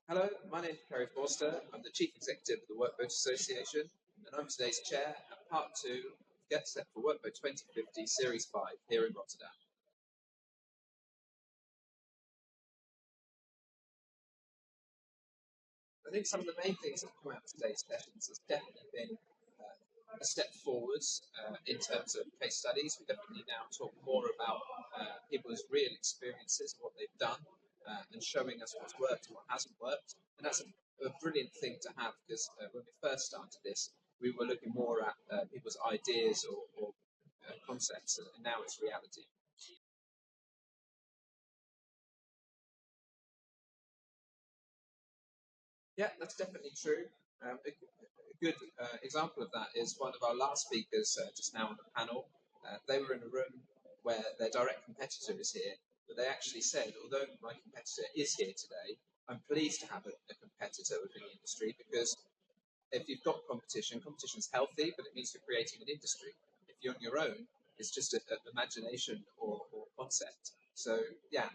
Hello, my name is Kerrie Forster. I'm the Chief Executive of the Workboat Association, and I'm today's chair at part 2 of Get Set for Workboat 2050 Series 5 here in Rotterdam. I think some of the main things that have come out of today's sessions has definitely been a step forwards in terms of case studies. We definitely now talk more about people's real experiences and what they've done and showing us what's worked and what hasn't worked. And that's a brilliant thing to have because when we first started this, we were looking more at people's ideas or concepts, and now it's reality. Yeah, that's definitely true. A good example of that is one of our last speakers just now on the panel. They were in a room where their direct competitor is here, but they actually said, although my competitor is here today, I'm pleased to have a competitor within the industry because if you've got competition, competition's healthy, but it means you're creating an industry. If you're on your own, it's just an imagination or concept. So, yeah,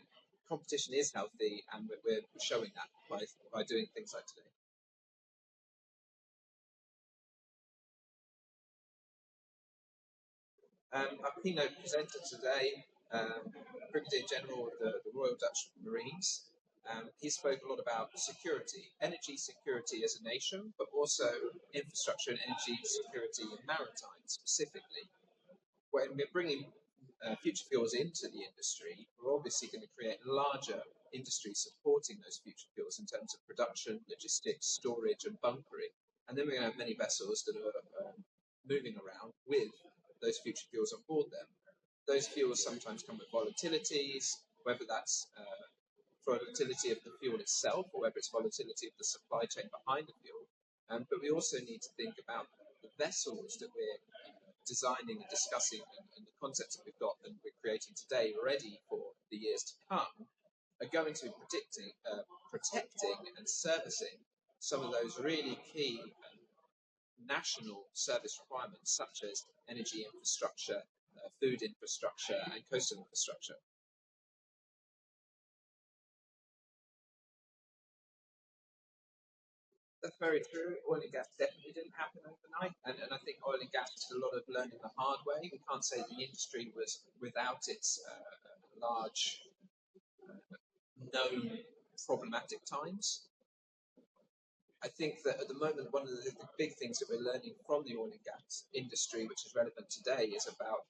competition is healthy, and we're showing that by doing things like today. Our keynote presenter today, Brigadier General of the Royal Dutch Marines. He spoke a lot about security, energy security as a nation, but also infrastructure and energy security in maritime specifically. When we're bringing future fuels into the industry, we're obviously going to create larger industries supporting those future fuels in terms of production, logistics, storage, and bunkering. And then we're going to have many vessels that are moving around with those future fuels on board them. Those fuels sometimes come with volatilities, whether that's volatility of the fuel itself or whether it's volatility of the supply chain behind the fuel. But we also need to think about the vessels that we're designing and discussing and the concepts that we've got and we're creating today ready for the years to come are going to be protecting and servicing some of those really key national service requirements such as energy infrastructure, food infrastructure and coastal infrastructure. That's very true. Oil and gas definitely didn't happen overnight, and I think oil and gas did a lot of learning the hard way. We can't say the industry was without its large known problematic times. I think that at the moment, one of the big things that we're learning from the oil and gas industry, which is relevant today, is about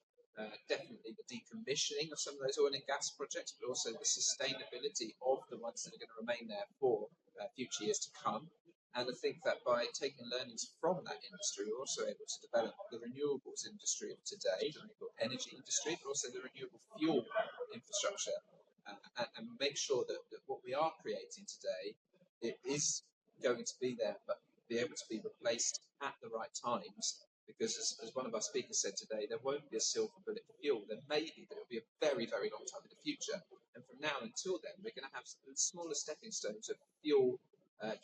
definitely the decommissioning of some of those oil and gas projects, but also the sustainability of the ones that are going to remain there for future years to come. And I think that by taking learnings from that industry, we're also able to develop the renewables industry of today, the renewable energy industry, but also the renewable fuel infrastructure, and make sure that what we are creating today it is going to be there, but be able to be replaced at the right times. Because as one of our speakers said today, there won't be a silver bullet for fuel. There may be, but it'll be a very, very long time in the future. And from now until then, we're going to have smaller stepping stones of fuel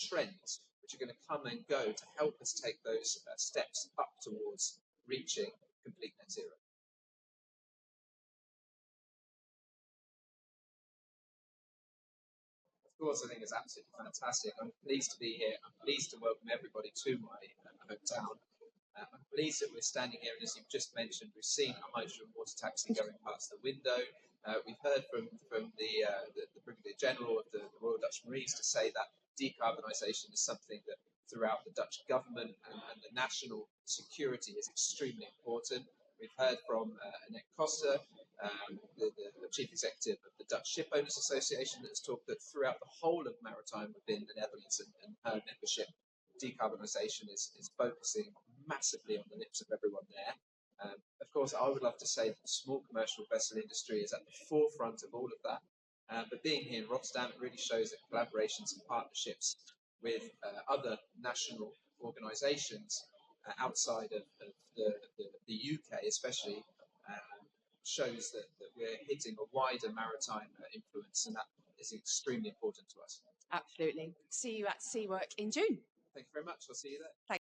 trends, which are going to come and go to help us take those steps up towards reaching complete net zero. Of course, I think it's absolutely fantastic. I'm pleased to be here. I'm pleased to welcome everybody to my hometown. I'm pleased that we're standing here, and as you've just mentioned, we've seen a hydrogen water taxi going past the window. We've heard from the Brigadier General of the Royal Dutch Marines to say that decarbonisation is something that throughout the Dutch government and the national security is extremely important. We've heard from Annette Koster, the Chief Executive of the Dutch Ship Owners Association, that has talked that throughout the whole of maritime within the Netherlands and her membership, decarbonisation is focusing massively on the lips of everyone there. Of course, I would love to say that the small commercial vessel industry is at the forefront of all of that. But being here in Rotterdam, it really shows that collaborations and partnerships with other national organisations outside of the UK, especially, shows that we're hitting a wider maritime influence, and that is extremely important to us. Absolutely. See you at SeaWork in June. Thank you very much. I'll see you there. Thank